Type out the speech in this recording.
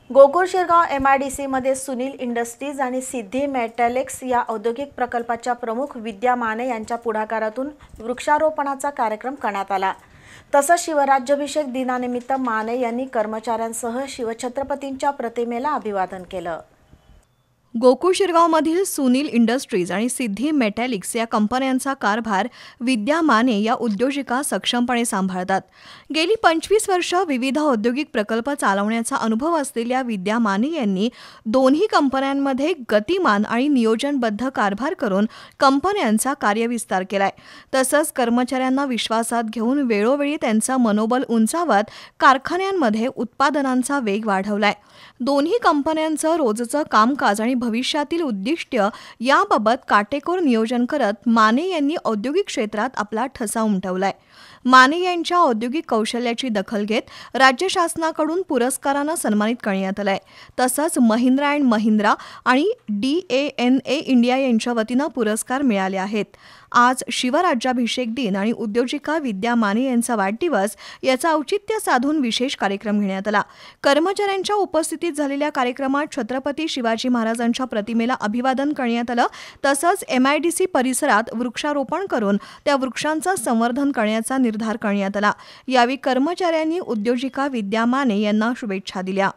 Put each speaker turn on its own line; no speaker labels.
Gokul Shirgaon MIDCमध्ये Sunil industries आणि सिद्धी Metallics या औद्योगिक प्रकल्पाच्या प्रमुख विद्या माने यांच्या पुढाकारातून वृक्षारोपणाचा कार्यक्रम करण्यात आला। तसंच शिवराज्याभिषेक दिनानिमित्त माने यांनी कर्मचाऱ्यांसह शिवछत्रपतींच्या प्रतिमेला अभिवादन केलं।
गोकुळ शिरगावमधील सुनील इंडस्ट्रीज आणि सिद्धी मेटॅलिक्स या कंपन्यांचा कारभार विद्या माने या उद्योजिका सक्षमपणे सांभाळतात। गेली 25 वर्ष विविध औद्योगिक प्रकल्प चालवण्याचा अनुभव असलेल्या विद्या माने यांनी दोन्ही कंपन्यांमध्ये गतिमान आणि नियोजनबद्ध कारभार करून कंपन्यांचा कार्यविस्तार केलाय। तसंच कर्मचाऱ्यांना विश्वासात घेऊन वेळोवेळी त्यांचं मनोबल उंचावत कारखान्यांमध्ये उत्पादनांचा वेग वाढवलाय। दोन्ही कंपन्यांचं रोजचं कामकाज आणि भविष्यातील उद्दिष्ट याबाबत काटेकोर नियोजन करत माने यांनी औद्योगिक क्षेत्रात आपला ठसा उमटवलाय। माने यांच्या औद्योगिक कौशल्याची दखल घेत राज्य शासनाकडून पुरस्कारानं सन्मानित करण्यात आलंय। तसंच महिंद्रा अँड महिंद्रा आणि DANA इंडिया यांच्या वतीनं पुरस्कार मिळाले आहेत। आज शिवराज्याभिषेक दिन आणि उद्योजिका विद्या माने यांचा वाढदिवस याचा औचित्य साधून विशेष कार्यक्रम घेण्यात आला। कर्मचाऱ्यांच्या उपस्थितीत झालेल्या कार्यक्रमात छत्रपती शिवाजी महाराजांच्या प्रतिमेला अभिवादन करण्यात आलं। तसंच MIDC परिसरात वृक्षारोपण करून त्या वृक्षांचं संवर्धन करण्याचा निर्धार करण्यात आला। यावेळी कर्मचाऱ्यांनी उद्योजिका विद्या माने यांना शुभेच्छा दिल्या।